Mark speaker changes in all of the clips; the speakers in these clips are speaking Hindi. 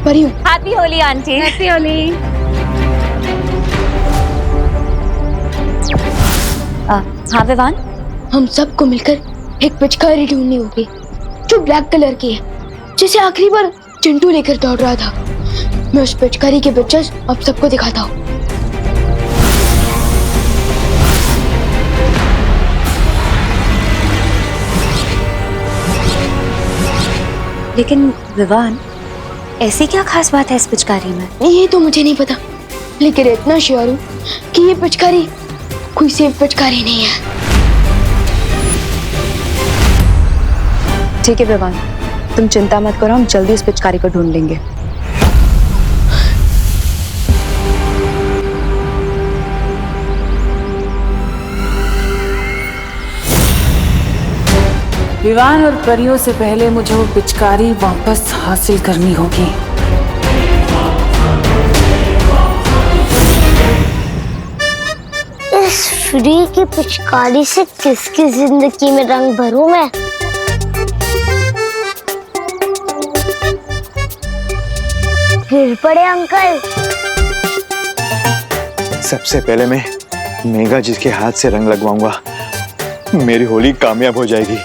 Speaker 1: परी हूँ।
Speaker 2: Happy Holi aunty.
Speaker 1: Happy Holi.
Speaker 2: हाँ विवान,
Speaker 1: हम सबको मिलकर एक पिचकारी ढूंढनी होगी जो ब्लैक कलर की है, जिसे आखिरी बार चिंटू लेकर दौड़ रहा था। मैं उस पिचकारी के पिक्चर्स आप सबको दिखाता हूँ।
Speaker 2: लेकिन विवान, ऐसी क्या खास बात है इस पिचकारी में?
Speaker 1: ये तो मुझे नहीं पता, लेकिन इतना श्योर हूँ कि ये पिचकारी कोई सेफ पिचकारी नहीं है।
Speaker 2: ठीक है विवान, तुम चिंता मत करो, हम जल्दी इस पिचकारी को ढूंढ लेंगे।
Speaker 3: विवान और परियों से पहले मुझे वो पिचकारी वापस हासिल करनी होगी।
Speaker 4: इस फ्री की पिचकारी से किसकी जिंदगी में रंग भरूं मैं? गिर पड़े अंकल।
Speaker 5: सबसे पहले मैं मेघा जी के हाथ से रंग लगवाऊंगा, मेरी होली कामयाब हो जाएगी।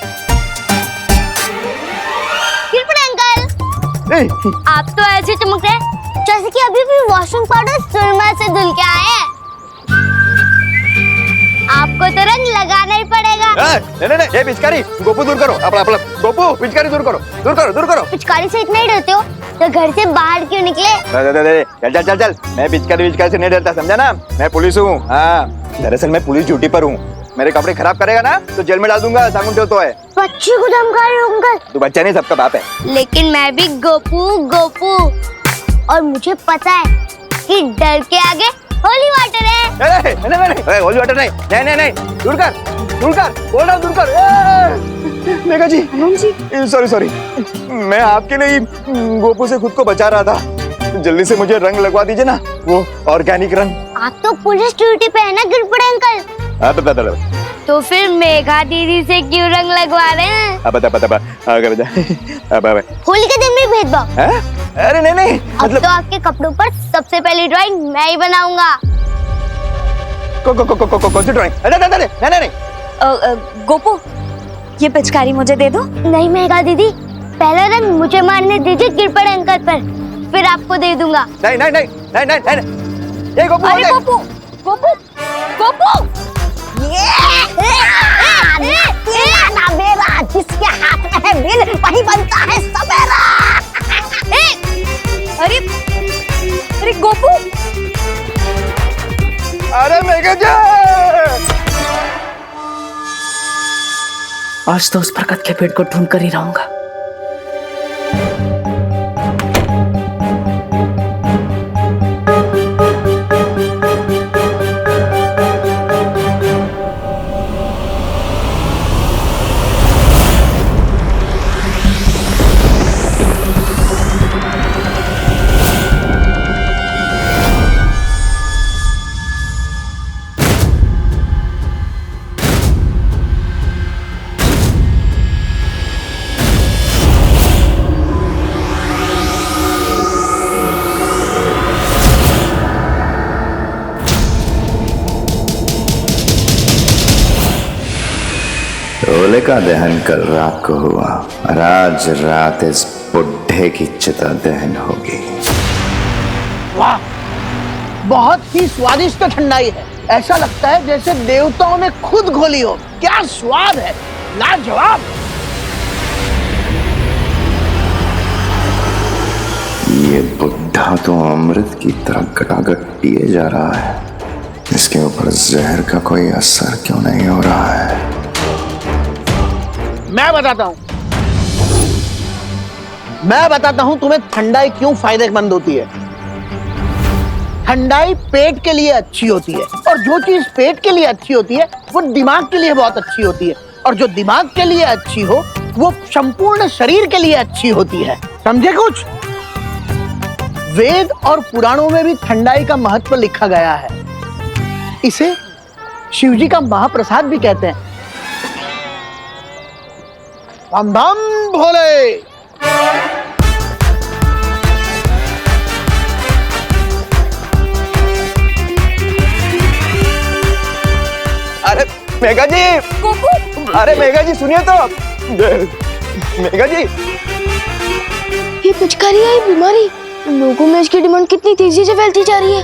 Speaker 4: गिर पड़े अंकल। आप तो ऐसे चमक रहे जैसे कि अभी भी वॉशिंग पाउडर सुरमा से धुल के आए हैं। आपको तो रंग लगाना ही पड़ेगा।
Speaker 5: नहीं, ये पिचकारी गोपू दूर करो, अपना गोपू पिचकारी दूर करो।
Speaker 4: पिचकारी से इतना ही डरते हो तो घर से बाहर क्यों निकले?
Speaker 5: चल, मैं पिचकारी से नहीं डरता, समझा ना? मैं पुलिस हूँ। हाँ, दरअसल मैं पुलिस ड्यूटी पर हूँ। मेरे कपड़े खराब करेगा ना तो जेल में डाल दूंगा, साबुन तो है।
Speaker 4: बच्चे को धमका रहे हो अंकल?
Speaker 5: तू बच्चा नहीं, सबका बाप है।
Speaker 4: लेकिन मैं भी गोपू और मुझे पता है कि डर के आगे होली वाटर है।
Speaker 5: नहीं, होली वाटर नहीं, दूर कर, बोल रहा हूँ दूर कर। मेघा जी, सॉरी, मैं आपके लिए गोपू से खुद को बचा रहा था। जल्दी से मुझे रंग लगवा दीजिए ना, वो ऑर्गेनिक रंग।
Speaker 4: आप तो पुलिस ड्यूटी पे है ना गिर पड़े अंकल? तो फिर मेघा दीदी से क्यों रंग लगवा रहे हैं? होली के दिन भी भेदभाव?
Speaker 5: अरे नहीं,
Speaker 4: अब तो आपके कपड़ों पर सबसे पहली ड्राइंग मैं ही बनाऊंगा।
Speaker 5: कौन सी ड्राइंग? नहीं।
Speaker 2: गोपू, ये पिचकारी मुझे दे दो।
Speaker 4: नहीं मेघा दीदी, पहला रंग मुझे मारने दीजिए गिर पड़े अंकल पर, फिर आपको दे दूंगा।
Speaker 5: नहीं। ये गोपू,
Speaker 2: अरे गोपू,
Speaker 4: मेरा जिसके हाथ में है बिल वही बनता है सवेरा।
Speaker 2: अरे गोपू,
Speaker 5: अरे मेघा जी,
Speaker 3: आज तो उस बरकत के पेट को ढूंढ कर ही रहूंगा।
Speaker 6: होलिका दहन कल रात को हुआ और आज रात इस बुढ़े की चिता दहन होगी।
Speaker 7: वाह, बहुत ही स्वादिष्ट ठंडाई है। ऐसा लगता है जैसे देवताओं ने खुद घोली हो। क्या स्वाद है, लाजवाब।
Speaker 6: ये बुढ़ा तो अमृत की तरह गटागट पिए जा रहा है। इसके ऊपर जहर का कोई असर क्यों नहीं हो रहा है?
Speaker 7: मैं बताता हूं तुम्हें ठंडाई क्यों फायदेमंद होती है। ठंडाई पेट के लिए अच्छी होती है, और जो चीज पेट के लिए अच्छी होती है वो दिमाग के लिए बहुत अच्छी होती है, और जो दिमाग के लिए अच्छी हो वो संपूर्ण शरीर के लिए अच्छी होती है। समझे कुछ? वेद और पुराणों में भी ठंडाई का महत्व लिखा गया है। इसे शिवजी का महाप्रसाद भी कहते हैं। धम धम भोले।
Speaker 5: मेघा जी, अरे मेघा जी सुनिए तो। मेघा जी,
Speaker 1: ये पिचकारी है, ये बीमारी, लोगों में इसकी डिमांड कितनी तेजी से फैलती जा रही है।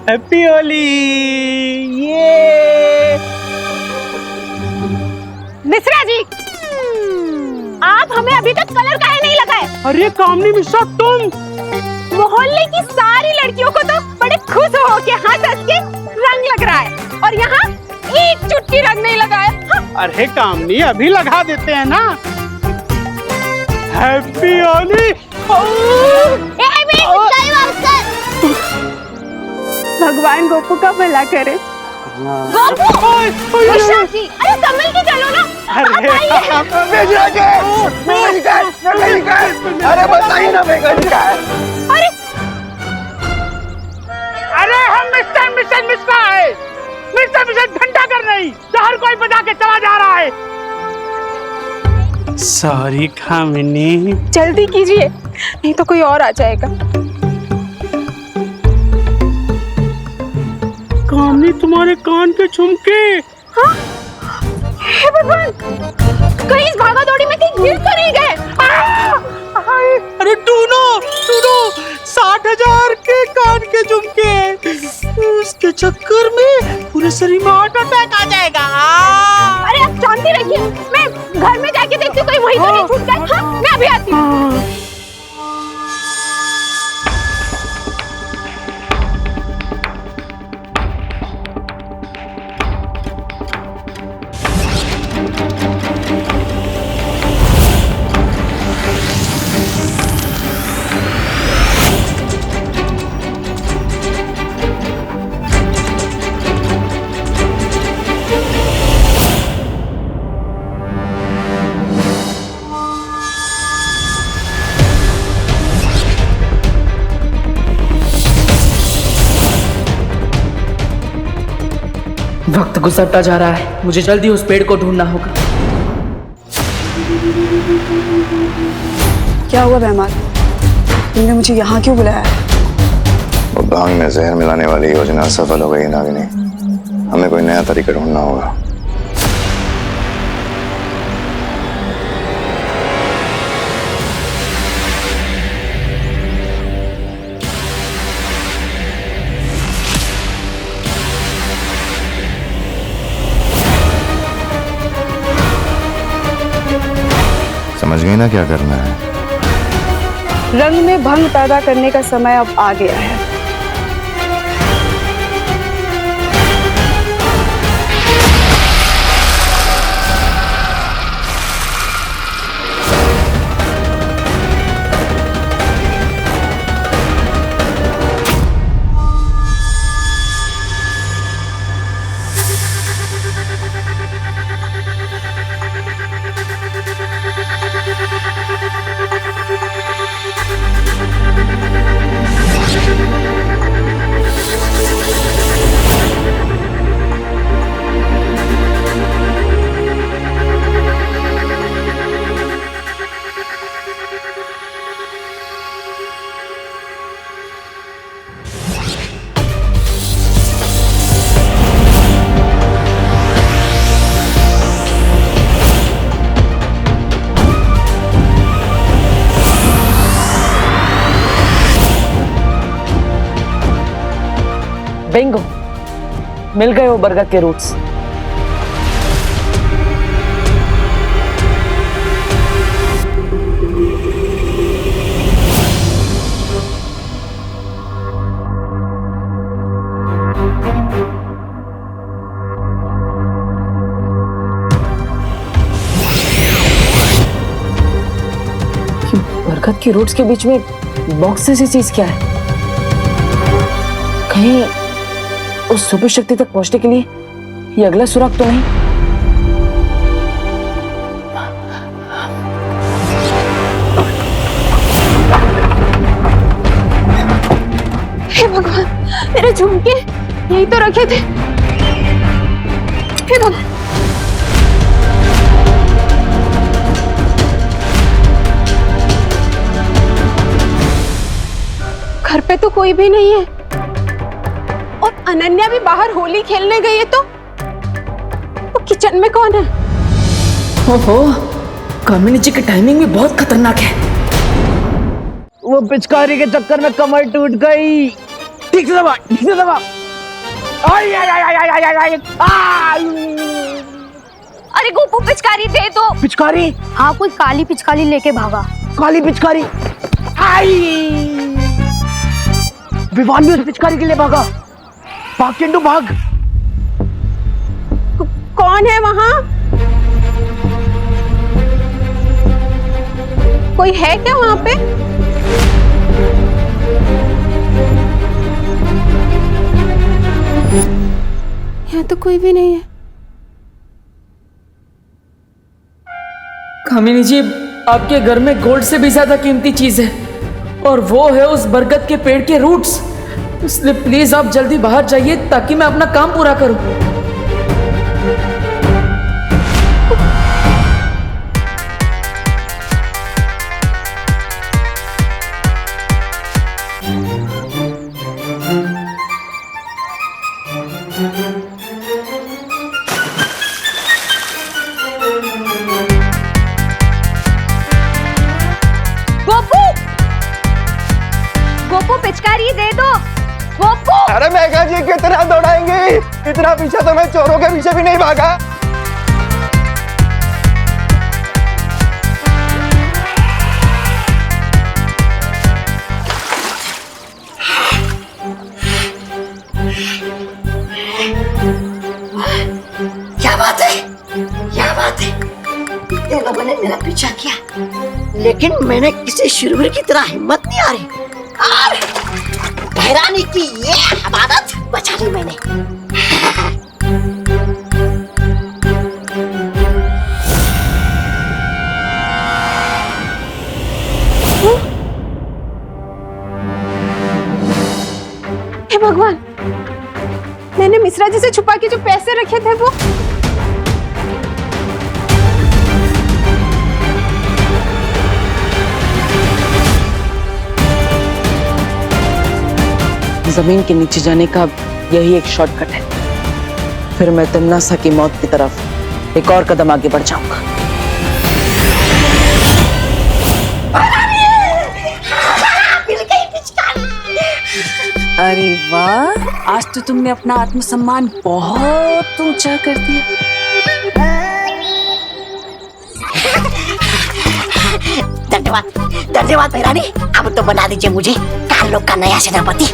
Speaker 8: हैप्पी होली। ये
Speaker 9: मिश्रा जी, आप हमें अभी तक कलर काहे नहीं लगाए?
Speaker 8: अरे कामनी मिश्रा, तुम
Speaker 9: मोहल्ले की सारी लड़कियों को तो बड़े खुश हो के हंस के रंग लग रहा है, और यहाँ एक चुटकी रंग नहीं लगाए। हाँ।
Speaker 8: अरे कामनी, अभी लगा देते हैं ना। हैप्पी होली।
Speaker 9: भगवान गोपू का भला करे। गोपू, मिश्रा जी, अरे संभल के चलो ना।
Speaker 5: मेघा जी, अरे बताइए ना मेघा जी क्या है?
Speaker 8: अरे हम मिस्टर मिश्रा है। मिस्टर घंटा कर नहीं, तो हर कोई बजा के चला जा रहा है। सॉरी कामिनी।
Speaker 9: जल्दी कीजिए, नहीं तो कोई और आ जाएगा।
Speaker 8: कामनी, तुम्हारे कान के झुमके।
Speaker 9: हाँ? हे भगवान, कहीं इस भागा दौड़ी में कहीं गिर तो नहीं गए?
Speaker 8: अरे टूनो 60,000 के कान के झुमके, उसके चक्कर में पूरे शरीर में हार्ट अटैक आ जाएगा।
Speaker 9: अरे आप शांति रखिए, मैं घर में जाके देखती हूँ, कोई वही तो नहीं छूट गए। हाँ, मैं अभी आती हूँ।
Speaker 10: वक्त गुजरता जा रहा है, मुझे जल्दी उस पेड़ को ढूंढना होगा।
Speaker 11: क्या हुआ बेहमान, तुमने मुझे यहाँ क्यों बुलाया?
Speaker 6: वो भांग में जहर मिलाने वाली योजना सफल हो गई नागिनी। हमें कोई नया तरीका ढूंढना होगा। समझ गई ना क्या करना है?
Speaker 11: रंग में भंग पैदा करने का समय अब आ गया है।
Speaker 10: बिंगो, मिल गए वो बरगद के रूट्स। बरगद के रूट्स के बीच में बॉक्स जैसी चीज क्या है? कहीं उस सुपर शक्ति तक पहुंचने के लिए ये अगला सुराग तो नहीं?
Speaker 9: हे भगवान, मेरे झुमके यही तो रखे थे। हे भगवान, घर पे तो कोई भी नहीं है और अनन्या भी बाहर होली खेलने गई है, तो किचन में कौन है?
Speaker 10: ओहो, कामिनी जी की टाइमिंग भी बहुत खतरनाक है।
Speaker 7: वो पिचकारी के चक्कर में कमर टूट गई। ठीक से दबा, ठीक से दबा। आई आई आई आई आई आई आई आई।
Speaker 2: अरे गोपू पिचकारी दे दो।
Speaker 7: पिचकारी?
Speaker 4: हाँ, कोई काली पिचकारी लेके भागा।
Speaker 7: काली पिचकारी? आई। विवान भी उस पिचकारी के लिए भागा। भाग चिंटू भाग।
Speaker 9: कौन है वहां? कोई है क्या वहां पे? यहाँ तो कोई भी नहीं है।
Speaker 10: कामिनी जी, आपके घर में गोल्ड से भी ज्यादा कीमती चीज है और वो है उस बरगद के पेड़ के रूट्स। इसलिए प्लीज आप जल्दी बाहर जाइए ताकि मैं अपना काम पूरा करूं।
Speaker 2: गोपू पिचकारी दे दो। गोपू!
Speaker 5: अरे मेघा जी कितना दौड़ाएंगे, इतना पीछे तो मैं चोरों के पीछे भी नहीं भागा।
Speaker 12: क्या बात है, क्या बात है। ये लोगों ने मेरा पीछा किया, लेकिन मैंने किसी शुरवीर की तरह हिम्मत नहीं आ रही और भैरानी की ये हमारत बचा ली मैंने।
Speaker 9: हे भगवान, मैंने मिश्रा जी से छुपा के जो पैसे रखे थे वो।
Speaker 10: जमीन के नीचे जाने का यही एक शॉर्टकट है, फिर मैं तन्नासा की मौत की तरफ एक और कदम आगे बढ़ जाऊंगा। अरे वाह, आज तो तुमने अपना आत्मसम्मान बहुत ऊंचा कर दिया।
Speaker 12: धन्यवाद, धन्यवाद भैरानी। अब तो बना दीजिए मुझे काल लोग का नया सेनापति।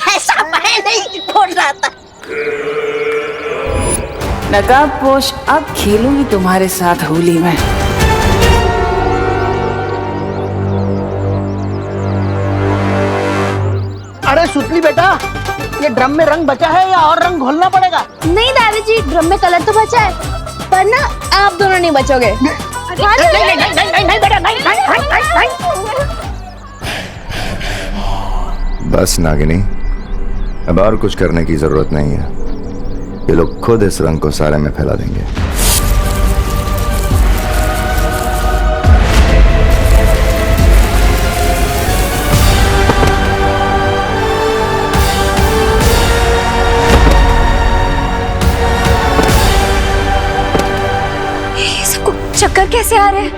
Speaker 12: ऐसा मैं नहीं बोल रहा था।
Speaker 3: नकाबपोश, अब खेलूंगी तुम्हारे साथ होली में।
Speaker 7: अरे सुतली बेटा, ये ड्रम में रंग बचा है या और रंग घोलना पड़ेगा?
Speaker 1: नहीं दादाजी, ड्रम में कलर तो बचा है, पर ना आप दोनों नहीं बचोगे।
Speaker 7: नहीं बेटा, नहीं।
Speaker 6: बस नागिनी, अब और कुछ करने की जरूरत नहीं है। ये लोग खुद इस रंग को सारे में फैला देंगे।
Speaker 2: ये सबको चक्कर कैसे आ रहे हैं?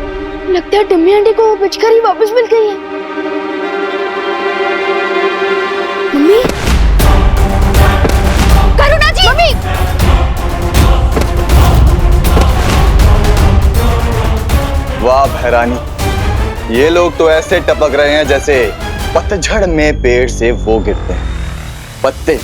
Speaker 1: लगता है टम्मी आंटी को वो पिचकारी वापस मिल गई है। मम्मी,
Speaker 2: करुणा जी!
Speaker 1: मम्मी!
Speaker 5: वाह भैरानी, ये लोग तो ऐसे टपक रहे हैं जैसे पतझड़ में पेड़ से वो गिरते हैं पत्ते।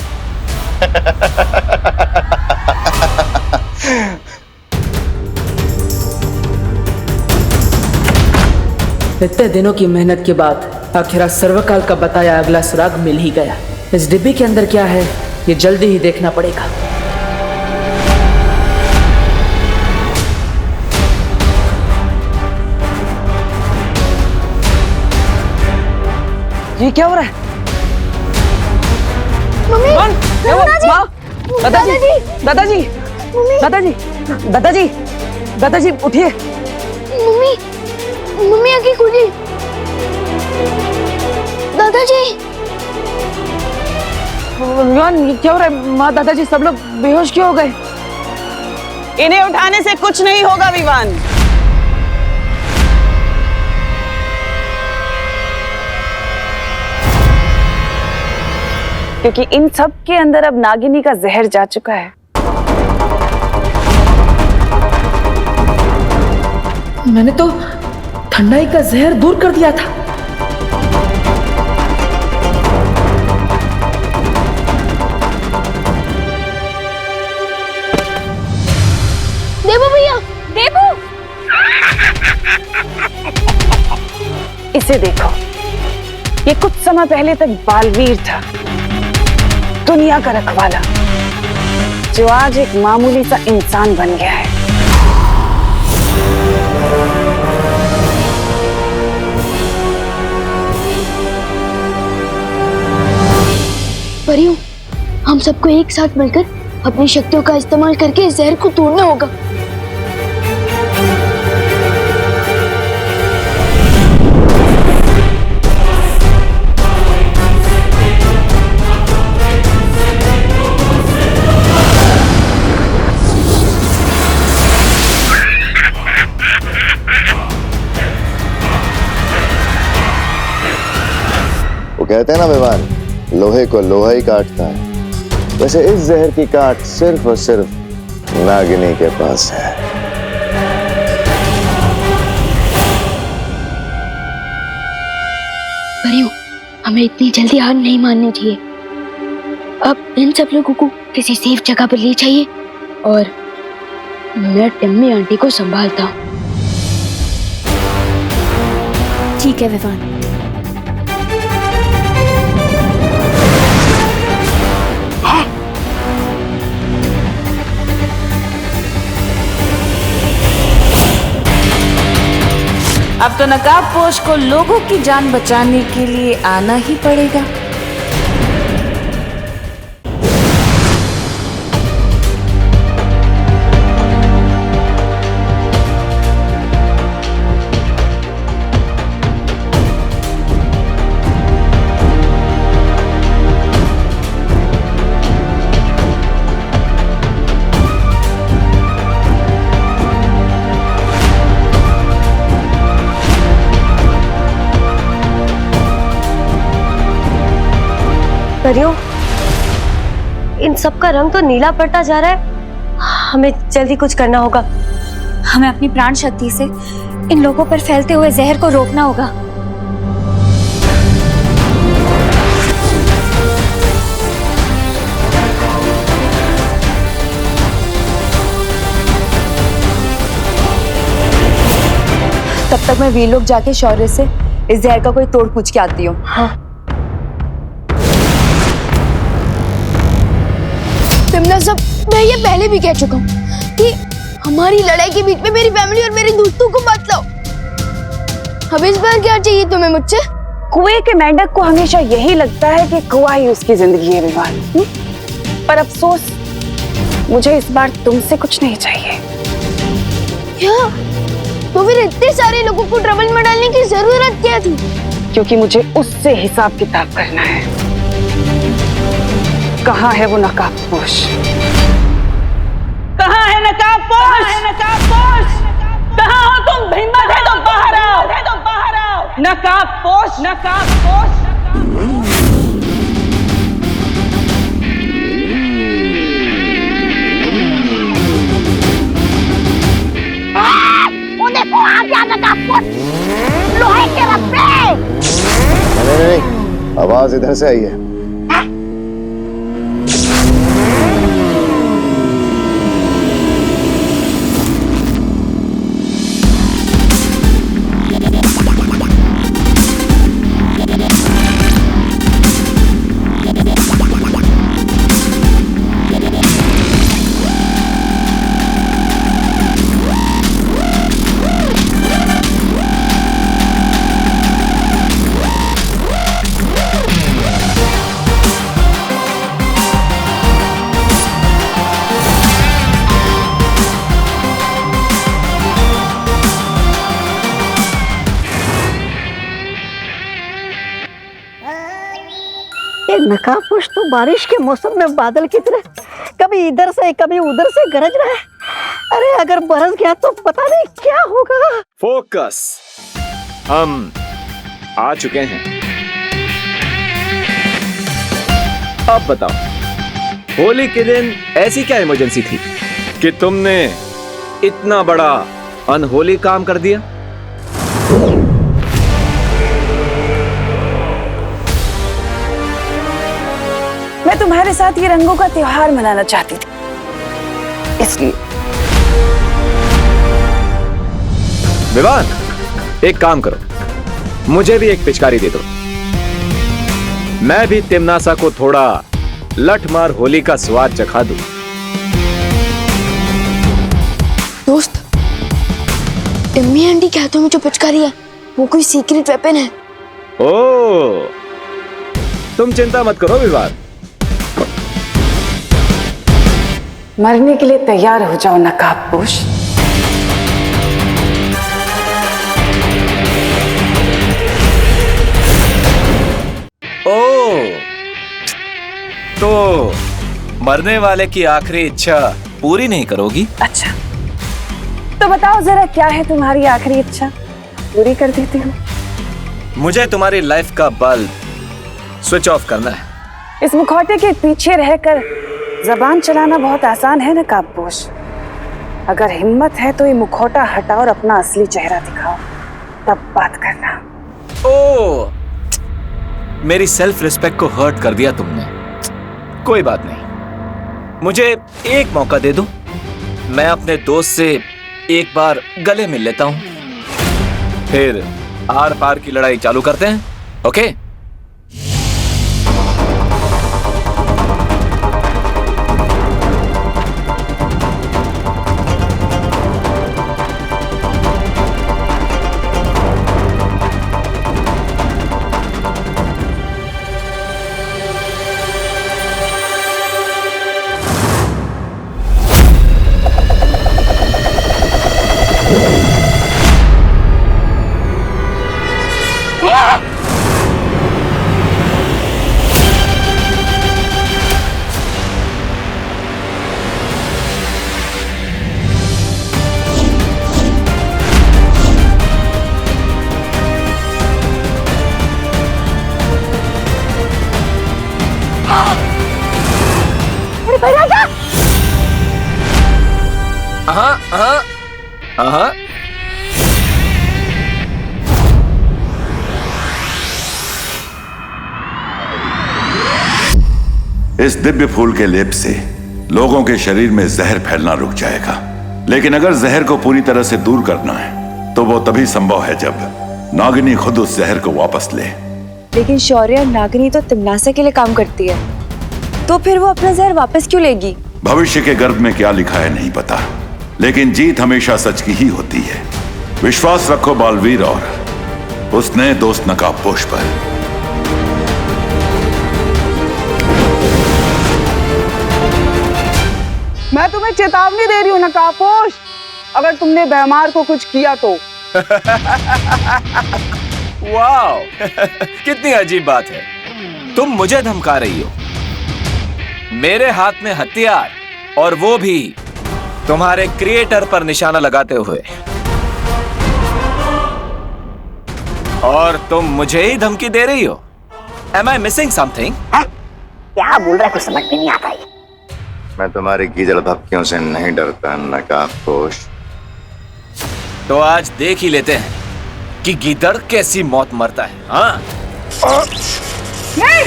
Speaker 10: इतने दिनों की मेहनत के बाद आखिर सर्वकाल का बताया अगला सुराग मिल ही गया। इस डिब्बी के अंदर क्या है ये जल्दी ही देखना पड़ेगा।
Speaker 3: ये क्या हो रहा है?
Speaker 1: मम्मी,
Speaker 3: क्या हुआ? माँ, दादाजी, दादाजी,
Speaker 1: मम्मी,
Speaker 3: दादाजी, दादाजी, दादाजी उठिए।
Speaker 1: मम्मी, मम्मी आंखें खुली। दादाजी,
Speaker 3: विवान, ये क्या हो रहा है? माँ, दादाजी सब लोग बेहोश क्यों हो गए?
Speaker 13: इन्हें उठाने से कुछ नहीं होगा विवान। क्योंकि इन सब के अंदर अब नागिनी का जहर जा चुका है।
Speaker 10: मैंने तो ठंडाई का जहर दूर कर दिया था।
Speaker 1: देवू भैया,
Speaker 9: देवू,
Speaker 13: इसे देखो, ये कुछ समय पहले तक बालवीर था, दुनिया का रखवाला, जो आज एक मामूली सा इंसान बन गया है।
Speaker 1: परियों, हम सबको एक साथ मिलकर अपनी शक्तियों का इस्तेमाल करके इस जहर को तोड़ना होगा।
Speaker 6: वो कहते हैं ना विवान, लोहे को लोहा ही काटता है। वैसे इस जहर की काट सिर्फ और सिर्फ नागिनी के पास है।
Speaker 1: परियों, हमें इतनी जल्दी हार नहीं माननी चाहिए। अब इन सब लोगों को किसी सेफ जगह पर ले जाइए और मैं टिम्मी आंटी को संभालता हूँ।
Speaker 2: ठीक है विवान।
Speaker 3: अब तो नकाबपोश को लोगों की जान बचाने के लिए आना ही पड़ेगा।
Speaker 4: परियों, इन सब का रंग तो नीला पड़ता जा रहा है। हमें जल्दी कुछ करना होगा।
Speaker 2: हमें अपनी प्राण शक्ति से इन लोगों पर फैलते हुए जहर को रोकना होगा।
Speaker 11: तब तक मैं वीर लोग जाके शौर्य से इस जहर का कोई तोड़ पूछ के आती हूँ।
Speaker 1: हाँ। तुमने सब, मैं ये पहले भी कह चुका हूँ कि हमारी लड़ाई के बीच में मेरी फैमिली और मेरे दोस्तों को मत लाओ। अब इस बार क्या चाहिए तुम्हें मुझसे?
Speaker 13: कुएं के मेंढक को हमेशा यही लगता है कि कुआं ही उसकी जिंदगी है विवान। पर अफसोस, मुझे इस बार तुमसे कुछ नहीं चाहिए।
Speaker 1: क्या? तो फिर इतने सारे लोगों को ट्रबल में डालने की जरूरत क्या थी?
Speaker 13: क्योंकि मुझे उससे हिसाब किताब करना है। कहाँ है वो नकाबपोश? कहाँ है नकाबपोश? कहाँ हो तुम? हिम्मत है तो बाहर आओ। नकाबपोश, नकाबपोश।
Speaker 4: वो देखो, आ गया नकाबपोश, लोहे के रस्से।
Speaker 6: नहीं, आवाज इधर से आई है।
Speaker 12: ये नकाबपोश तो बारिश के मौसम में बादल की तरह कभी इधर से कभी उधर से गरज रहा है। अरे अगर बरस गया तो पता नहीं क्या होगा।
Speaker 5: फोकस, हम आ चुके हैं। अब बताओ, होली के दिन ऐसी क्या इमरजेंसी थी कि तुमने इतना बड़ा अनहोली काम कर दिया?
Speaker 13: मैं तुम्हारे साथ ये रंगों का त्योहार मनाना चाहती थी, इसलिए।
Speaker 5: विवान, एक काम करो, मुझे भी एक पिचकारी दे दो। मैं भी तिमनासा को थोड़ा लठमार होली का स्वाद चखा दूं।
Speaker 1: दोस्त, टिम्मी आंटी के हाथों में जो पिचकारी है वो कोई सीक्रेट वेपन है।
Speaker 5: ओह, तुम चिंता मत करो विवान।
Speaker 13: मरने के लिए तैयार हो जाओ नकाबपोश।
Speaker 14: ओह, तो मरने वाले की आखिरी इच्छा पूरी नहीं करोगी?
Speaker 13: अच्छा, तो बताओ जरा क्या है तुम्हारी आखिरी इच्छा, पूरी कर देती हूँ।
Speaker 14: मुझे तुम्हारी लाइफ का बल्ब स्विच ऑफ करना है।
Speaker 13: इस मुखौटे के पीछे रहकर जबान चलाना बहुत आसान है नकाबपोश। अगर हिम्मत है तो ये मुखौटा हटाओ और अपना असली चेहरा दिखाओ, तब बात करना।
Speaker 14: ओह, मेरी सेल्फ रिस्पेक्ट को हर्ट कर दिया तुमने। कोई बात नहीं, मुझे एक मौका दे दो। मैं अपने दोस्त से एक बार गले मिल लेता हूं, फिर आर पार की लड़ाई चालू करते हैं। ओके?
Speaker 15: इस दिव्य फूल के लेप से लोगों के शरीर में जहर फैलना रुक जाएगा, लेकिन अगर जहर को पूरी तरह से दूर करना है तो वो तभी संभव है जब नागिनी खुद उस जहर को वापस ले।
Speaker 11: लेकिन शौर्य, नागिनी तो तिमनासा के लिए काम करती है, तो फिर वो अपना जहर वापस क्यों लेगी?
Speaker 15: भविष्य के गर्भ में क्या लिखा है नहीं पता, लेकिन जीत हमेशा सच की ही होती है। विश्वास रखो बालवीर और उस नए दोस्त नकाबपोश पर।
Speaker 13: मैं तुम्हें चेतावनी दे रही हूँ नकाबपोश, अगर तुमने भैमार को कुछ किया तो।
Speaker 14: वाओ, कितनी अजीब बात है। तुम मुझे धमका रही हो, मेरे हाथ में हथियार, और वो भी तुम्हारे क्रिएटर पर निशाना लगाते हुए, और तुम मुझे ही धमकी दे रही हो। Am I missing something?
Speaker 12: क्या बोल रहा है, कुछ समझ में नहीं आता है।
Speaker 6: मैं तुम्हारी गीदड़ धमकियों से नहीं डरता नकाबपोश।
Speaker 14: तो आज देख ही लेते हैं कि गीदड़ कैसी मौत मरता है। हाँ?
Speaker 13: नहीं,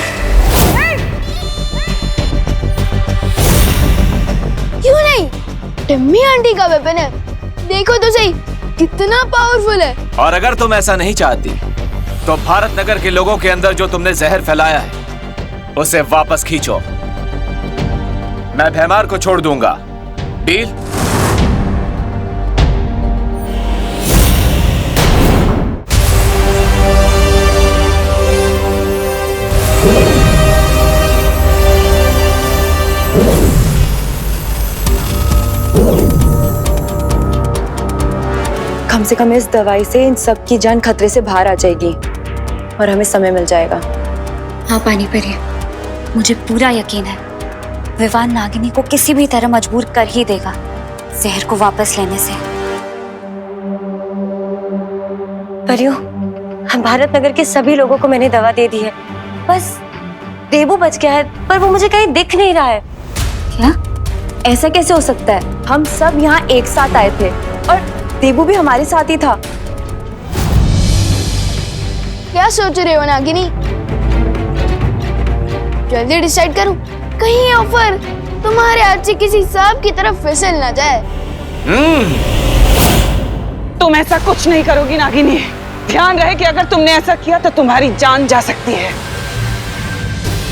Speaker 1: क्यों नहीं? टिम्मी आंटी का वेपन है, देखो तो सही कितना पावरफुल है।
Speaker 14: और अगर तुम ऐसा नहीं चाहती तो भारत नगर के लोगों के अंदर जो तुमने जहर फैलाया है उसे वापस खींचो। मैं भैमार को छोड़ दूंगा, डील?
Speaker 11: कम से कम इस दवाई से इन सब की जान खतरे से बाहर आ जाएगी और हमें समय मिल जाएगा।
Speaker 2: हाँ पानी भरिए। मुझे पूरा यकीन है विवान नागिनी को किसी भी तरह मजबूर कर ही देगा जहर को वापस लेने से।
Speaker 16: परियो, भारत नगर के सभी लोगों को मैंने दवा दे दी है, बस देबू बच गया है, पर वो मुझे कहीं दिख नहीं रहा है।
Speaker 11: क्या? ऐसा कैसे हो सकता है? हम सब यहाँ एक साथ आए थे और देबू भी हमारे साथ ही था।
Speaker 1: क्या सोच रहे हो नागिनी? जल्दी डिसाइड करो, कहीं ये ऑफर तुम्हारे हाथ से किसी सांप की तरफ फिसल ना जाए।
Speaker 13: तुम ऐसा कुछ नहीं करोगी नागिनी। ध्यान रहे कि अगर तुमने ऐसा किया तो तुम्हारी जान जा सकती है।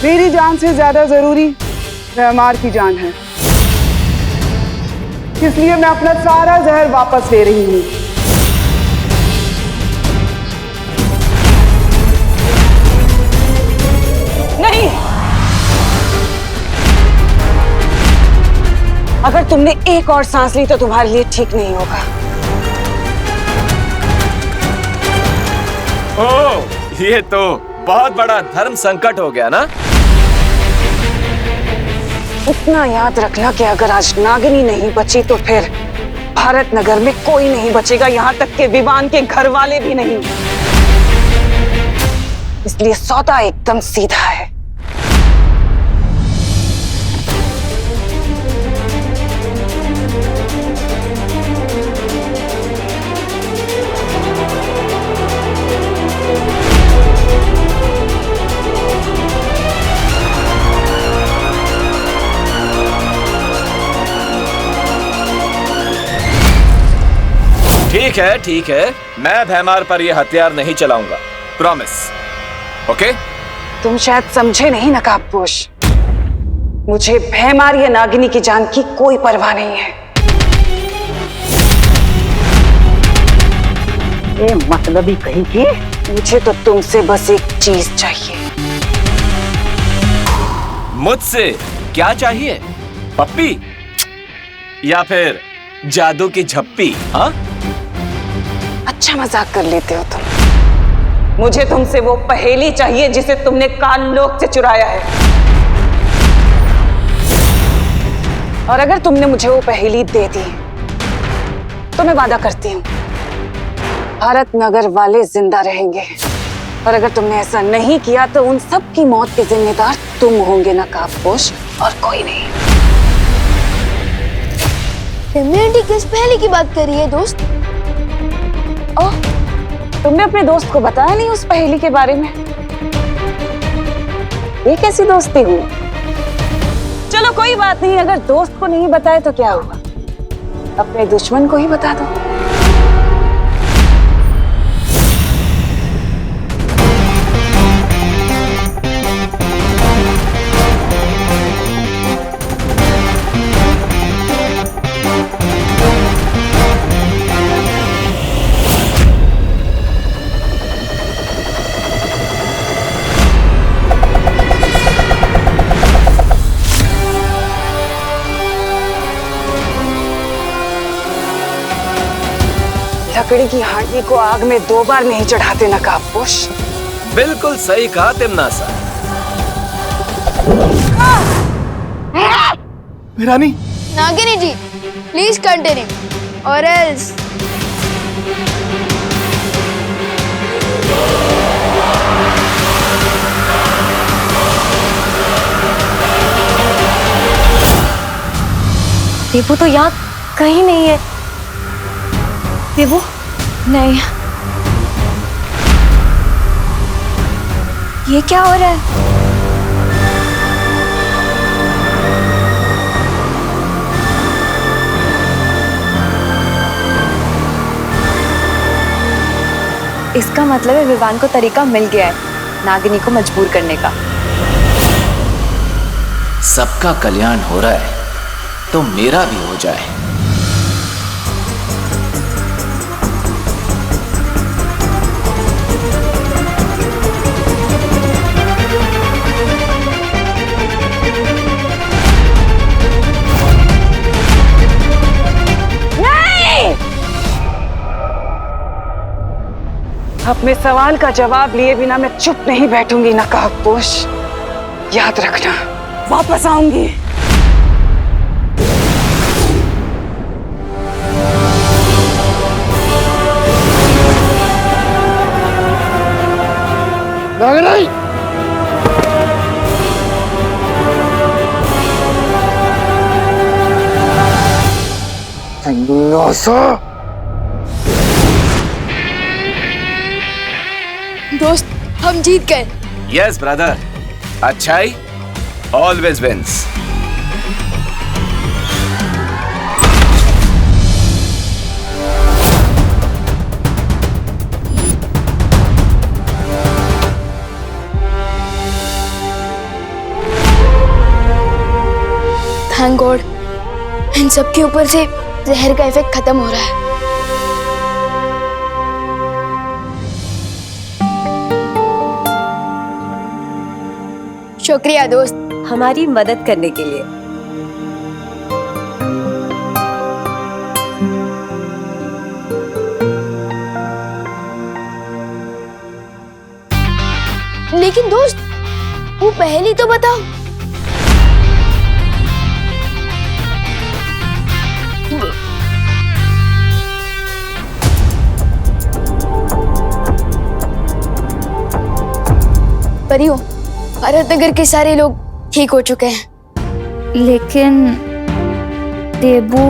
Speaker 17: मेरी जान से ज्यादा जरूरी रहमार की जान है, इसलिए मैं अपना सारा जहर वापस ले रही हूँ।
Speaker 13: नहीं, अगर तुमने एक और सांस ली तो तुम्हारे लिए ठीक नहीं होगा।
Speaker 14: ओह, ये तो बहुत बड़ा धर्म संकट हो गया ना।
Speaker 13: इतना याद रखना कि अगर आज नागिनी नहीं बची तो फिर भारत नगर में कोई नहीं बचेगा, यहाँ तक के विवान के घर वाले भी नहीं। इसलिए सौदा एकदम सीधा है।
Speaker 14: ठीक है, मैं भैमार पर यह हथियार नहीं चलाऊंगा, प्रॉमिस। ओके?
Speaker 13: तुम शायद समझे नहीं नकाबपोश, मुझे भैमार या नागिनी की जान की कोई परवाह नहीं है।
Speaker 7: ये मतलबी कहीं की?
Speaker 13: मुझे तो तुमसे बस एक चीज चाहिए।
Speaker 14: मुझसे क्या चाहिए? पप्पी या फिर जादू की झप्पी? हाँ,
Speaker 13: अच्छा मजाक कर लेते हो तुम। मुझे तुमसे वो पहेली चाहिए जिसे तुमने काल लोक से चुराया है। और अगर तुमने मुझे वो पहेली दे दी तो मैं वादा करती हूँ भारत नगर वाले जिंदा रहेंगे। और अगर तुमने ऐसा नहीं किया तो उन सब की मौत के जिम्मेदार तुम होंगे नकाबपोश, और कोई नहीं।
Speaker 1: आंटी किस पहेली की बात कर रही है दोस्त?
Speaker 13: ओह, तुमने अपने दोस्त को बताया नहीं उस पहेली के बारे में? ये कैसी दोस्ती हुई? चलो कोई बात नहीं, अगर दोस्त को नहीं बताए तो क्या हुआ, अपने दुश्मन को ही बता दो। लकड़ी की हांडी को आग में 2 बार नहीं चढ़ाते नकाबपोश।
Speaker 14: बिल्कुल सही कहा तिमनासा।
Speaker 5: रानी,
Speaker 1: नागिनी जी, प्लीज कंटिन्यू, और एल्स
Speaker 16: देबू तो यहाँ कहीं नहीं है।
Speaker 11: देबू? नहीं, ये क्या हो रहा है? इसका मतलब है विवान को तरीका मिल गया है नागिनी को मजबूर करने का।
Speaker 14: सबका कल्याण हो रहा है तो मेरा भी हो जाए।
Speaker 13: अपने सवाल का जवाब लिए बिना मैं चुप नहीं बैठूंगी नकाबपोश। याद रखना, वापस आऊंगी।
Speaker 5: नागिनी!
Speaker 1: दोस्त हम जीत गए।
Speaker 14: यस ब्रदर, अच्छाई ऑलवेज विंस।
Speaker 1: थैंक गॉड, इन सब के ऊपर से जहर का इफेक्ट खत्म हो रहा है। शुक्रिया दोस्त,
Speaker 16: हमारी मदद करने के लिए।
Speaker 1: लेकिन दोस्त वो पहेली तो बताओ। परियों, भारत नगर के सारे लोग ठीक हो चुके हैं,
Speaker 2: लेकिन देबू।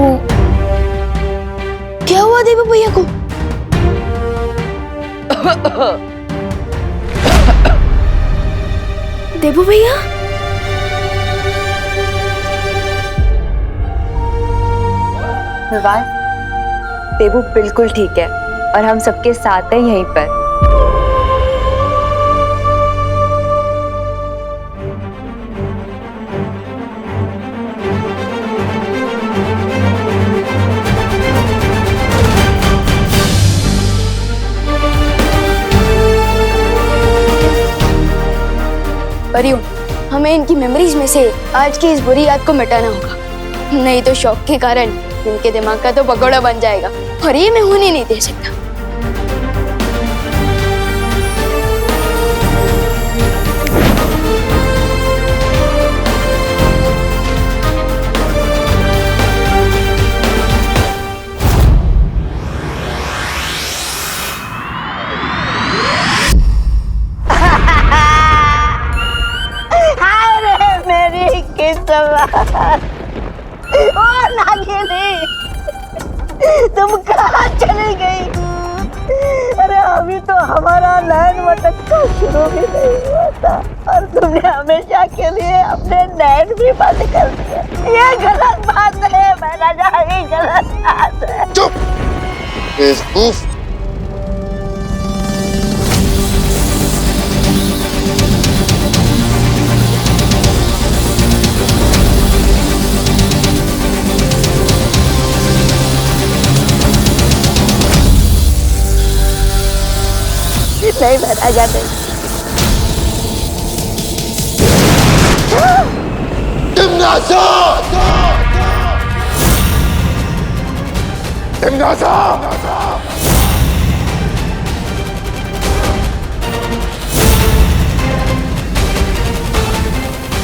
Speaker 1: क्या हुआ देबू भैया को? देबू भैया?
Speaker 11: विवान, देबू बिल्कुल ठीक है और हम सबके साथ हैं यहीं पर।
Speaker 1: परियों, हमें इनकी मेमोरीज में से आज की इस बुरी याद को मिटाना होगा, नहीं तो शौक के कारण इनके दिमाग का तो पकौड़ा बन जाएगा और ये मैं होने नहीं दे सकता।
Speaker 12: ओ नागिनी, तुम कहाँ चली गई? अरे अभी तो हमारा नैन मटकना शुरू भी नहीं हुआ था और तुमने हमेशा के लिए अपने नैन भी बंद कर दिए। ये गलत बात है महाराजा, ये गलत बात है।
Speaker 6: चुप! बेवकूफ!
Speaker 12: नहीं महाराजा, नहीं।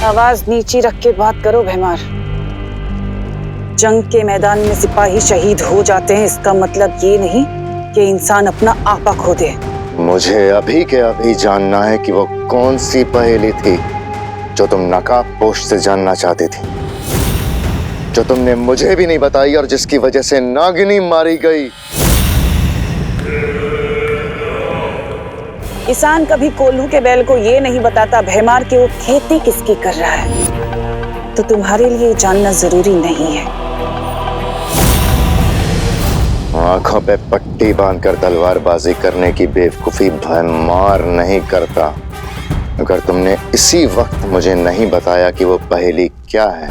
Speaker 13: आवाज नीची रख के बात करो भैमार। जंग के मैदान में सिपाही शहीद हो जाते हैं, इसका मतलब ये नहीं कि इंसान अपना आपा खो दे।
Speaker 6: मुझे अभी के अभी जानना है कि वो कौन सी पहेली थी जो तुम नकाबपोश से जानना चाहती थी, जो तुमने मुझे भी नहीं बताई और जिसकी वजह से नागिनी मारी गई।
Speaker 13: किसान कभी कोल्हू के बैल को ये नहीं बताता भैमार कि वो खेती किसकी कर रहा है, तो तुम्हारे लिए जानना जरूरी नहीं है।
Speaker 6: आंखों पे पट्टी बांधकर तलवारबाजी करने की बेवकूफी भैमार नहीं करता। अगर तुमने इसी वक्त मुझे नहीं बताया कि वो पहेली क्या है,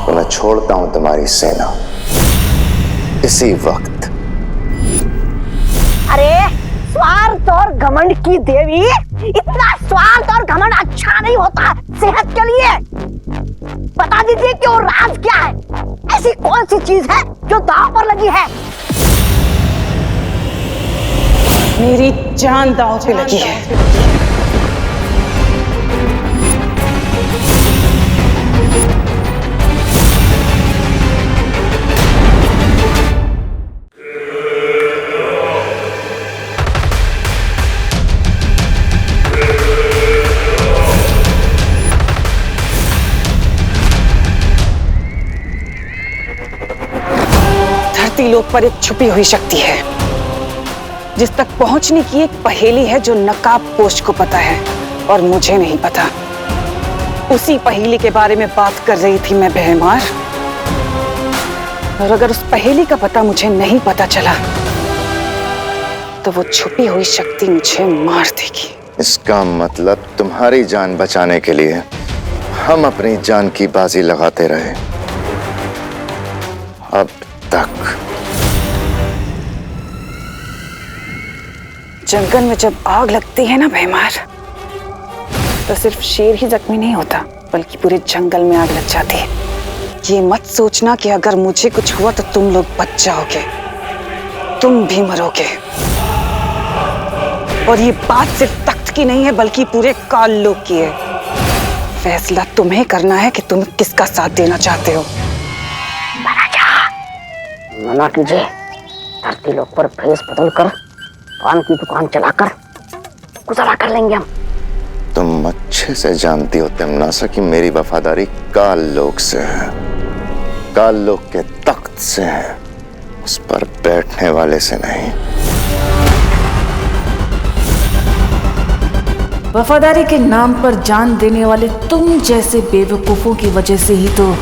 Speaker 6: तो मैं छोड़ता हूं तुम्हारी सेना इसी वक्त।
Speaker 12: अरे स्वार्थ और घमंड की देवी, इतना स्वार्थ और घमंड अच्छा नहीं होता सेहत के लिए। बता दीजिए कि वो राज क्या है, ऐसी कौन सी चीज है जो दांव पर लगी है?
Speaker 13: मेरी जान दांव पे लगी है। त्रिलोक पर एक छुपी हुई शक्ति है जिस तक पहुंचने की एक पहेली है जो नकाबपोश को पता है और मुझे नहीं पता। उसी पहेली के बारे में बात कर रही थी मैं बेहमार। और अगर उस पहेली का पता मुझे नहीं पता चला तो वो छुपी हुई शक्ति मुझे मार देगी।
Speaker 6: इसका मतलब तुम्हारी जान बचाने के लिए हम अपनी जान की बाजी लगाते रहे अब तक।
Speaker 13: जंगल में जब आग लगती है ना बेहमार, तो सिर्फ शेर ही जख्मी नहीं होता बल्कि पूरे जंगल में आग लग जाती है। ये मत सोचना कि अगर मुझे कुछ हुआ तो तुम लोग बच जाओगे, तुम भी मरोगे। और ये बात सिर्फ तख्त की नहीं है बल्कि पूरे काल लोक की है। फैसला तुम्हें करना है कि तुम किसका साथ देना चाहते हो।
Speaker 12: मना कीजिए, धरती लोक पर भेष बदल कर पान की दुकान चलाकर गुजारा कर लेंगे हम।
Speaker 6: तुम अच्छे से जानती हो तिमनासा कि मेरी वफादारी काल लोक से है, काल लोक के तख्त से है, उस पर बैठने वाले से नहीं।
Speaker 3: वफादारी के नाम पर जान देने वाले तुम जैसे बेवकूफों की वजह से ही तो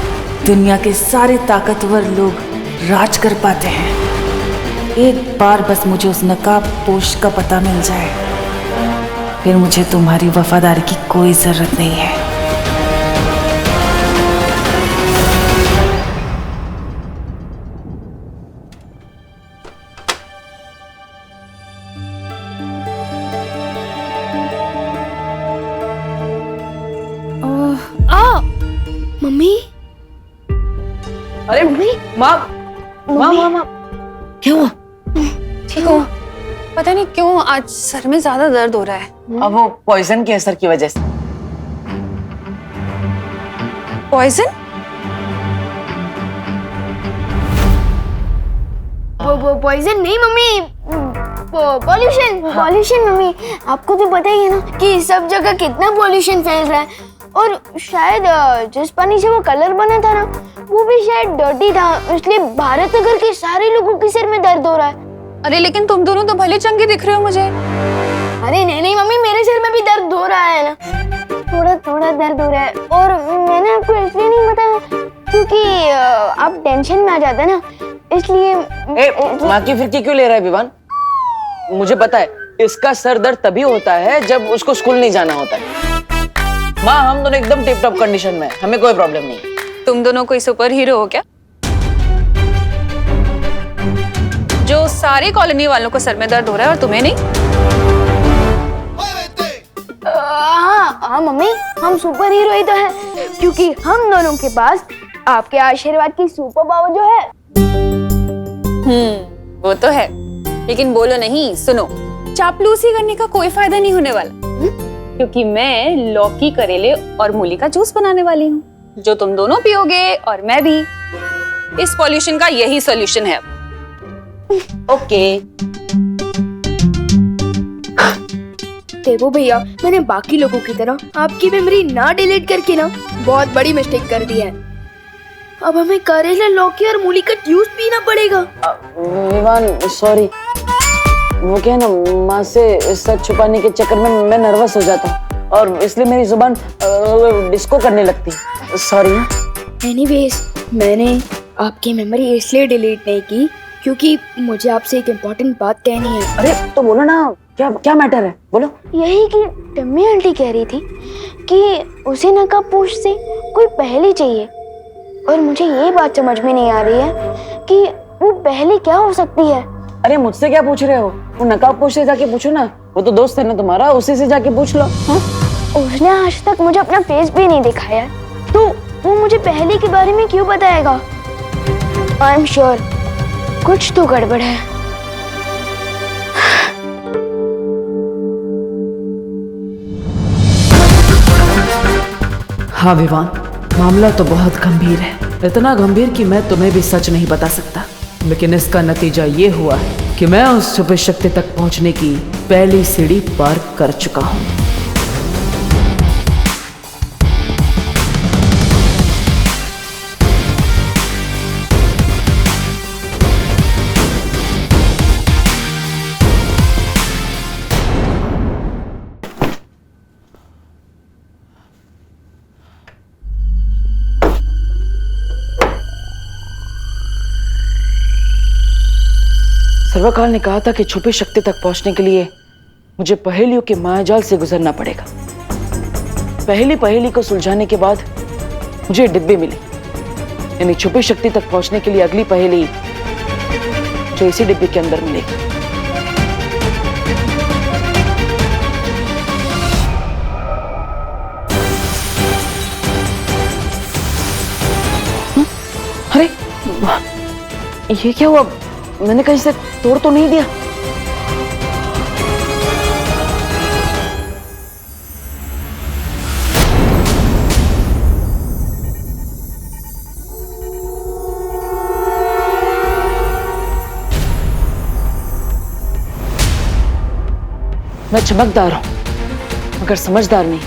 Speaker 3: दुनिया के सारे ताकतवर लोग राज कर पाते हैं। एक बार बस मुझे उस नकाबपोश का पता मिल जाए, फिर मुझे तुम्हारी वफादारी की कोई जरूरत नहीं है।
Speaker 1: मम्मी,
Speaker 10: अरे
Speaker 1: मम्मी,
Speaker 10: माँ माँ माँ
Speaker 1: क्या हुआ?
Speaker 11: ठीक हो? पता नहीं क्यों आज सर में ज्यादा दर्द हो रहा है।
Speaker 10: अब वो पॉइजन के असर की वजह से।
Speaker 11: पॉइजन?
Speaker 1: वो पॉइजन नहीं मम्मी, पॉल्यूशन। पॉल्यूशन मम्मी, आपको तो पता ही है ना कि सब जगह कितना पॉल्यूशन फैल रहा है। और शायद जिस पानी से वो कलर बना था ना, वो भी शायद डर्टी था, इसलिए भारत नगर के सारे लोगों के सिर में दर्द हो रहा है।
Speaker 11: अरे लेकिन तुम दोनों तो भले चंगे दिख रहे हो मुझे।
Speaker 1: अरे नहीं मम्मी, मेरे सिर में भी दर्द हो रहा है ना, थोड़ा थोड़ा दर्द हो रहा है। और मैंने आपको इसलिए नहीं बताया क्योंकि आप टेंशन में आ जाते ना, इसलिए।
Speaker 10: माँ की फिरकी क्यों ले रहा है विवान? मुझे पता है इसका सर दर्द तभी होता है जब उसको स्कूल नहीं जाना होता है। माँ, हम दोनों एकदम टिप टॉप कंडीशन में, हमें कोई प्रॉब्लम नहीं।
Speaker 11: तुम दोनों कोई सुपर हीरो हो क्या, जो सारी कॉलोनी वालों को सर में दर्द हो रहा है और तुम्हें नहीं?
Speaker 1: हाँ मम्मी, हम सुपर हीरो ही तो है, क्योंकि हम दोनों के पास आपके आशीर्वाद की सुपर पावर जो है।
Speaker 11: वो तो है, लेकिन बोलो नहीं, सुनो, चापलूसी करने का कोई फायदा नहीं होने वाला। क्योंकि मैं लौकी, करेले और मूली का जूस बनाने वाली हूँ, जो तुम दोनों पियोगे और मैं भी। इस पॉल्यूशन का यही सॉल्यूशन है।
Speaker 10: ओके।
Speaker 1: देखो भैया, मैंने बाकी लोगों की तरह आपकी मेमोरी ना डिलीट करके ना बहुत बड़ी मिस्टेक कर दी है। अब हमें करेला, लौकी और मूली का जूस पीना पड़ेगा।
Speaker 10: विवान सॉरी, वो क्या है ना, माँ से सच छुपाने के चक्कर में मैं नर्वस हो जाता हूँ और इसलिए मेरी जुबान डिस्को करने लगती है। सॉरी।
Speaker 1: एनीवेज, मैंने आपकी मेमोरी इसलिए डिलीट नहीं की क्योंकि मुझे आपसे एक इम्पोर्टेंट बात कहनी है।
Speaker 10: अरे तो बोलो ना, क्या मैटर है, बोलो।
Speaker 1: यही कि टम्मी आंटी कह रही थी कि उसे नकाबपोश से कोई पहेली चाहिए, और मुझे ये बात समझ में नहीं आ रही है कि वो पहेली क्या हो सकती है।
Speaker 10: अरे मुझसे क्या पूछ रहे हो? वो नकाबपोश से जाके पूछो ना, वो तो दोस्त है ना तुम्हारा, उसी से जाके पूछ लो।
Speaker 1: उसने आज तक मुझे अपना फेस भी नहीं दिखाया, तो वो मुझे पहेली के बारे में क्यों बताएगा? आई एम श्योर कुछ तो गड़बड़ है।
Speaker 10: हाँ विवान, मामला तो बहुत गंभीर है, इतना गंभीर कि मैं तुम्हें भी सच नहीं बता सकता, लेकिन इसका नतीजा ये हुआ कि मैं उस छुपी शक्ति तक पहुंचने की पहली सीढ़ी पार कर चुका हूं।
Speaker 3: सर्वकाल ने कहा था कि छुपी शक्ति तक पहुंचने के लिए मुझे पहेलियों के मायाजाल से गुजरना पड़ेगा। पहली पहेली को सुलझाने के बाद मुझे डिब्बे मिले, यानी छुपी शक्ति तक पहुंचने के लिए अगली पहेली जो इसी डिब्बे के अंदर मिलेगी। अरे ये क्या हुआ? मैंने कहीं से तोड़ तो नहीं दिया? मैं चमकदार हूं मगर समझदार नहीं।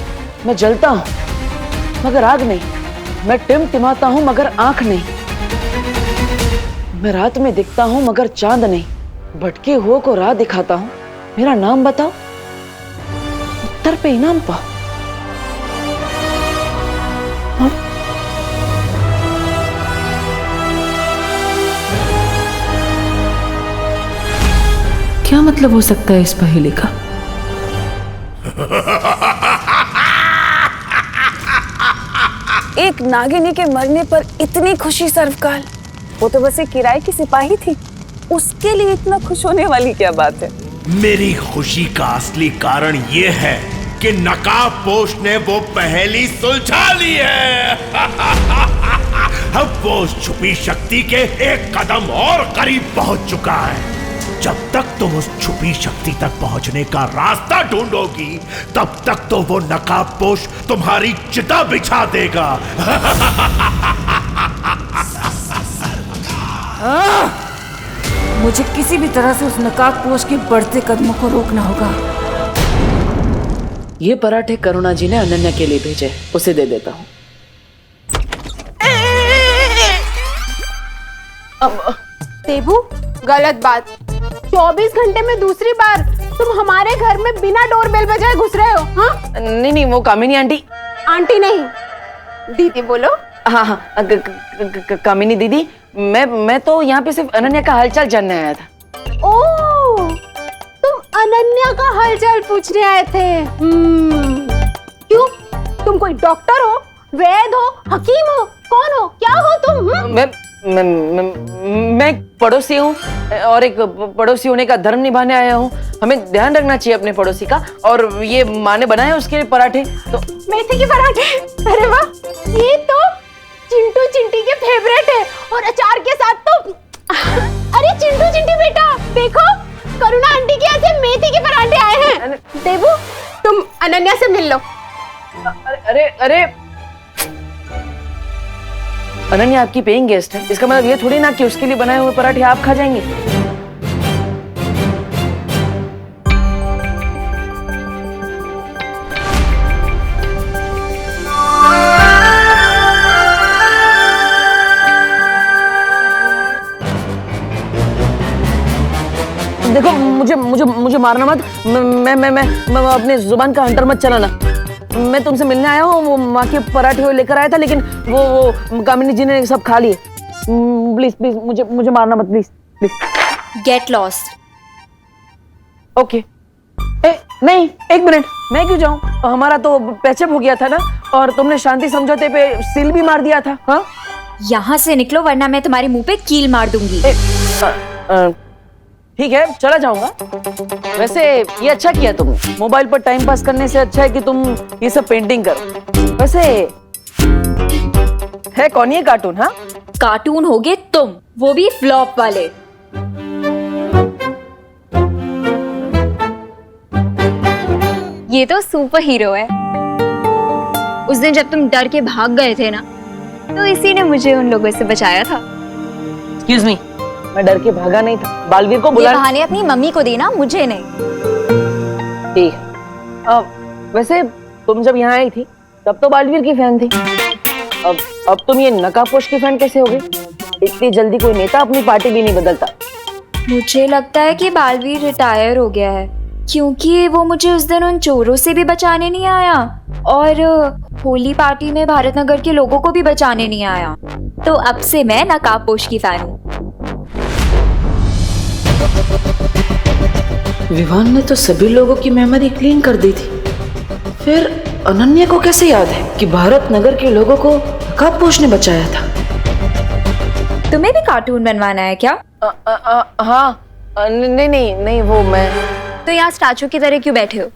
Speaker 3: मैं जलता हूं मगर आग नहीं। मैं टिमटिमाता हूं मगर आंख नहीं। मैं रात में दिखता हूं मगर चांद नहीं। भटके हुओं को राह दिखाता हूं। मेरा नाम बताओ, उत्तर पे इनाम पाओ।
Speaker 10: क्या मतलब हो सकता है इस पहेली का?
Speaker 13: एक नागिनी के मरने पर इतनी खुशी सर्वकाल, वो तो बस एक किराए की सिपाही थी, उसके लिए इतना खुश होने वाली क्या बात है?
Speaker 18: मेरी खुशी का असली कारण ये है कि नकाबपोश ने वो पहेली सुलझा ली है। अब वो उस छुपी शक्ति के एक कदम और करीब पहुंच चुका है। जब तक तुम उस छुपी शक्ति तक पहुंचने का रास्ता ढूंढोगी, तब तक तो वो नकाबपोश तुम्हारी चिता बिछा देगा।
Speaker 3: मुझे किसी भी तरह से उस नकाबपोश के बढ़ते कदमों को रोकना होगा। ये पराठे करुणा जी ने अनन्या के लिए भेजे, उसे दे देता हूँ।
Speaker 9: देबू, गलत बात। 24 घंटे में दूसरी बार तुम हमारे घर में बिना डोरबेल बजाए घुस रहे हो। हाँ?
Speaker 3: नहीं, वो कामिनी आंटी।
Speaker 9: आंटी नहीं, दीदी बोलो।
Speaker 3: हाँ, कामिनी दीदी, मैं तो यहाँ पे सिर्फ अनन्या का हालचाल जानने आया था।
Speaker 9: ओह, तुम अनन्या का हालचाल पूछने आए थे। क्यों? तुम कोई डॉक्टर हो, वैद हो, हकीम हो, कौन हो, क्या हो तुम?
Speaker 3: मैं पड़ोसी हूँ और एक पड़ोसी होने का धर्म निभाने आया हूँ। हमें ध्यान रखना चाहिए अपने पड़ोसी का। और ये माँ ने बनाए उसके लिए पराठे, तो
Speaker 9: मेथी के पराठे। अरे वाह, ये तो चिंटू चिंटी के फेवरेट है। और अचार के साथ तो अरे चिंटू चिंटी बेटा, देखो करुणा आंटी के यहाँ से मेथी के पराठे आए हैं। देबू, तुम अनन्या से मिल लो।
Speaker 3: अरे अनन्या आपकी पेइंग गेस्ट है, इसका मतलब ये थोड़ी ना कि उसके लिए बनाए हुए पराठे आप खा जाएंगे। देखो, मुझे मारना मत। मैं अपने जुबान का हंटर मत चलाना। मैं तुमसे मिलने आया हूँ, वो माँ के पराठे लेकर आया था, लेकिन वो कामिनी जी ने सब खा लिए। प्लीज मुझे मारना मत, प्लीज।
Speaker 2: Get lost.
Speaker 3: ओके। नहीं, एक मिनट, मैं क्यों जाऊँ? हमारा तो पैचअप हो गया था ना, और तुमने शांति समझौते पे सील भी मार दिया था। हाँ,
Speaker 2: यहाँ से निकलो वरना मैं तुम्हारे मुंह पे कील मार दूंगी।
Speaker 3: ठीक है, चला जाऊंगा। वैसे ये अच्छा किया तुमने। मोबाइल पर टाइम पास करने से अच्छा है कि तुम ये सब पेंटिंग करो। वैसे है कौन ये कार्टून? हाँ,
Speaker 2: कार्टून होगे तुम, वो भी फ्लॉप वाले। ये तो सुपर हीरो है। उस दिन जब तुम डर के भाग गए थे ना, तो इसी ने मुझे उन लोगों से बचाया था।
Speaker 3: एक्सक्यूज मी, मैं डर के भागा नहीं था। बालवीर को बुला।
Speaker 2: ये बहाने अपनी मम्मी को देना, मुझे नहीं।
Speaker 3: ठीक है। वैसे तुम जब यहाँ आई थी तब तो बालवीर की फैन थी। अब तुम ये नकाबपोश की फैन कैसे हो गई? इतनी जल्दी कोई नेता अपनी पार्टी भी नहीं बदलता।
Speaker 2: मुझे लगता है कि बालवीर रिटायर हो गया है, क्योंकि वो मुझे उस दिन उन चोरों से भी बचाने नहीं आया और होली पार्टी में भारत नगर के लोगों को भी बचाने नहीं आया। तो अब से मैं नकाबपोश की फैन हूँ।
Speaker 3: विवान ने तो सभी लोगों की मेमोरी क्लीन कर दी थी, फिर अनन्या को कैसे याद है कि भारत नगर के लोगों को नकाबपोश ने बचाया था?
Speaker 2: तुम्हें भी कार्टून बनवाना है क्या?
Speaker 3: हाँ, नहीं वो मैं।
Speaker 2: तो यहाँ स्टैचू की तरह क्यों बैठे हो?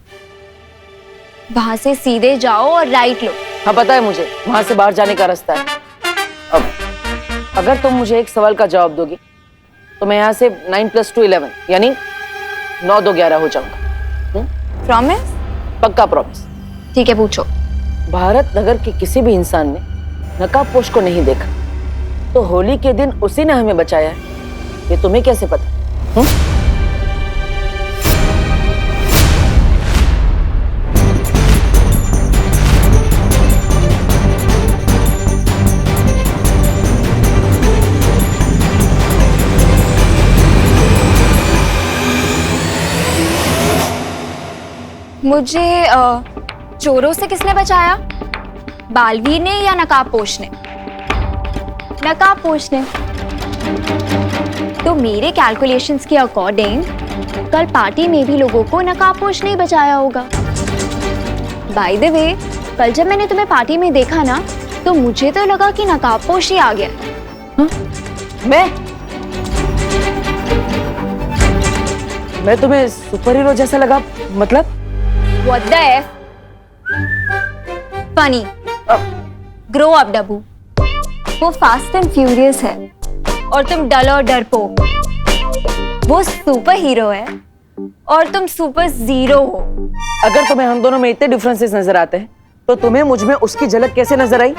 Speaker 2: वहां से सीधे जाओ और राइट लो।
Speaker 3: हाँ पता है मुझे, वहां से बाहर जाने का रास्ता है। अब अगर तुम मुझे एक सवाल का जवाब दोगी तो मैं यहाँ से 9 + 2 11 यानी 9 2 11 हो जाऊंगा।
Speaker 2: प्रॉमिस?
Speaker 3: पक्का प्रॉमिस।
Speaker 2: ठीक है, पूछो।
Speaker 3: भारत नगर के किसी भी इंसान ने नकाबपोश को नहीं देखा, तो होली के दिन उसी ने हमें बचाया है। ये तुम्हें कैसे पता?
Speaker 2: मुझे चोरों से किसने बचाया? बालवीर ने या नकाबपोश ने? नकाबपोश ने। तो मेरे कैलकुलेशंस के अकॉर्डिंग कल पार्टी में भी लोगों को नकाबपोश ने बचाया होगा। बाय द वे, कल जब मैंने तुम्हें पार्टी में देखा ना, तो मुझे तो लगा कि नकाबपोश ही आ गया।
Speaker 3: मैं तुम्हें सुपर हीरो जैसा लगा? मतलब
Speaker 2: What the F? Funny. Grow up, डब्बू। वो फास्ट एंड फ्यूरियस है और तुम डल और डरपोक। वो सुपर हीरो है और तुम सुपर जीरो हो।
Speaker 3: अगर तुम्हें हम दोनों में इतने डिफरेंसेस नजर आते हैं, तो तुम्हें मुझ में उसकी झलक कैसे नजर आई?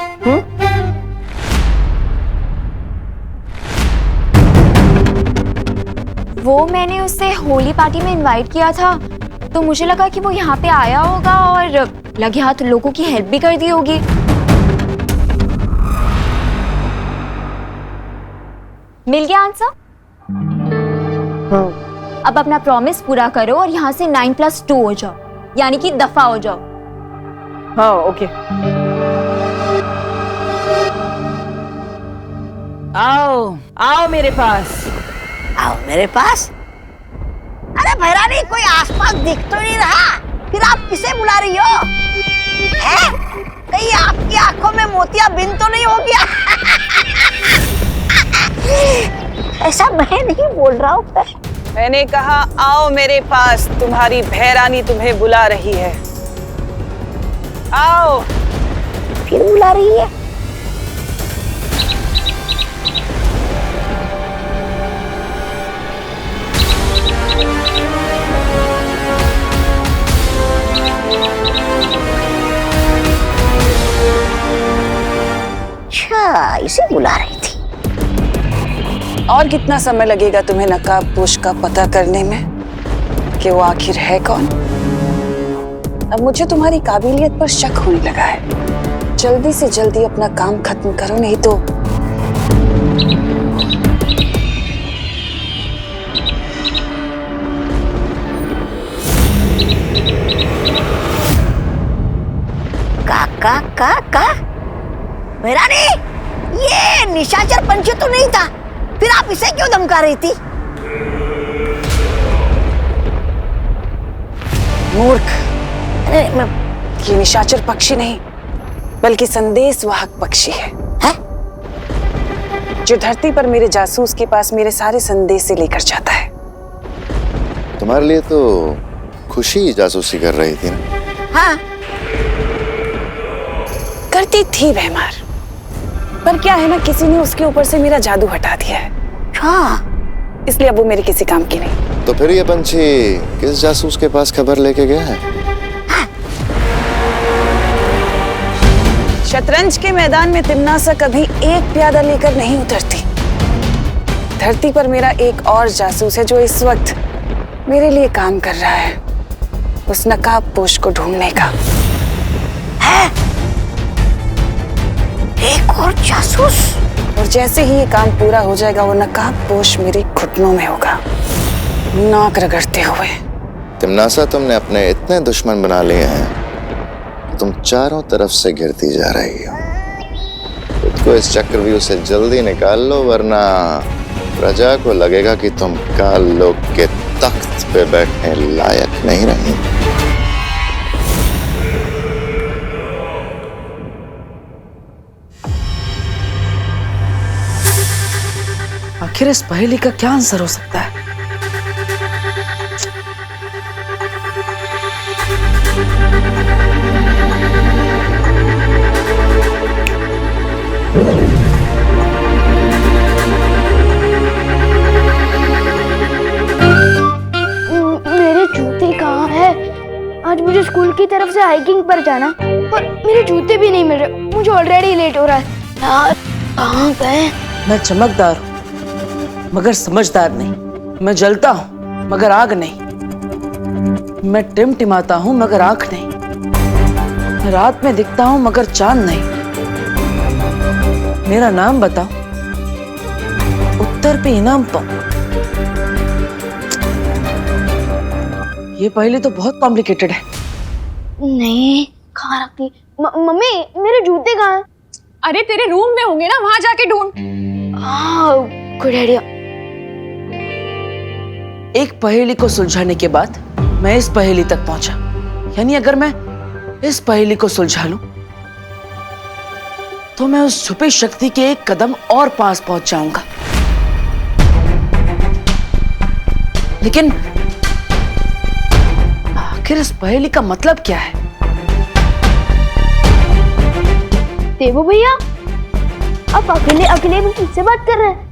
Speaker 2: वो मैंने उसे होली पार्टी में इनवाइट किया था, तो मुझे लगा कि वो यहाँ पे आया होगा और लगे हाथ लोगों की हेल्प भी कर दी होगी। मिल गया आंसर? हाँ। अब अपना प्रॉमिस पूरा करो और यहाँ से 9 + 2 हो जाओ, यानी कि दफा हो जाओ।
Speaker 3: हाँ, ओके। आओ मेरे पास।
Speaker 12: आओ मेरे पास? अरे भैरानी, कोई आसपास दिख तो नहीं रहा, फिर आप किसे बुला रही हो? हैं? कहीं आपकी आंखों में मोतियाबिंद तो नहीं हो गया? ऐसा मैं नहीं बोल रहा हूँ।
Speaker 13: मैंने कहा आओ मेरे पास, तुम्हारी भैरानी तुम्हें बुला रही है। आओ।
Speaker 12: फिर बुला रही है? अच्छा, इसे बुला रही थी।
Speaker 13: और कितना समय लगेगा तुम्हें नकाबपोश का पता करने में कि वो आखिर है कौन? अब मुझे तुम्हारी काबिलियत पर शक होने लगा है। जल्दी से जल्दी अपना काम खत्म करो, नहीं तो
Speaker 12: का भैरानी, ये निशाचर पंच तो नहीं था, फिर आप इसे क्यों धमका रही थी?
Speaker 13: मूर्ख, ये निशाचर पक्षी नहीं बल्कि संदेशवाहक पक्षी है, जो धरती पर मेरे जासूस के पास मेरे सारे संदेश से लेकर जाता है।
Speaker 6: तुम्हारे लिए तो खुशी जासूसी कर रही थी ना?
Speaker 12: हाँ,
Speaker 13: करती थी भैमार, पर क्या है ना, किसी ने उसके ऊपर से मेरा जादू हटा दिया है।
Speaker 12: हाँ,
Speaker 13: इसलिए अब वो मेरे किसी काम की नहीं।
Speaker 6: तो फिर ये पंछी किस जासूस के पास खबर लेके गया है?
Speaker 13: शतरंज के मैदान में तिम्नासा कभी एक प्यादा लेकर नहीं उतरती। धरती पर मेरा एक और जासूस है जो इस वक्त मेरे लिए काम कर रहा है, उस नकाबपोश को ढूंढने का।
Speaker 12: है? एक और जासूस?
Speaker 13: और जैसे ही ये काम पूरा हो जाएगा, वो नकाबपोश मेरे घुटनों में होगा, नाक रगड़ते हुए।
Speaker 6: तिम्नासा, तुमने अपने इतने दुश्मन बना लिए हैं कि तुम चारों तरफ से घिरती जा रही हो। खुद को इस चक्रव्यूह से जल्दी निकाल लो, वरना प्रजा को लगेगा कि तुम काल लोक के तख्त पे बैठने लायक नहीं रही।
Speaker 3: आखिर इस पहेली का क्या आंसर हो सकता है?
Speaker 1: मेरे जूते कहाँ हैं? आज मुझे स्कूल की तरफ से हाइकिंग पर जाना, पर मेरे जूते भी नहीं मिल रहे। मुझे ऑलरेडी लेट हो रहा है यार। कहाँ गए?
Speaker 3: मैं चमकदार हूँ मगर समझदार नहीं। मैं जलता हूँ मगर आग नहीं। मैं टिमटिमाता हूँ मगर आंख नहीं। मैं रात में दिखता हूँ मगर चांद नहीं। मेरा नाम बताओ, उत्तर पे इनाम पाओ। ये पहेली तो बहुत कॉम्प्लिकेटेड है।
Speaker 1: नहीं, कहाँ रखती? मम्मी, मेरे जूते कहाँ हैं?
Speaker 11: अरे तेरे रूम में होंगे ना, वहां जाके ढूंढ।
Speaker 1: Good idea.
Speaker 3: एक पहेली को सुलझाने के बाद मैं इस पहेली तक पहुंचा। यानी अगर मैं इस पहेली को सुलझा लूं तो मैं उस छुपी शक्ति के एक कदम और पास पहुंच जाऊंगा। लेकिन आखिर इस पहेली का मतलब क्या है?
Speaker 1: देवू भैया, आप अकेले अकेले में किससे बात कर रहे हैं?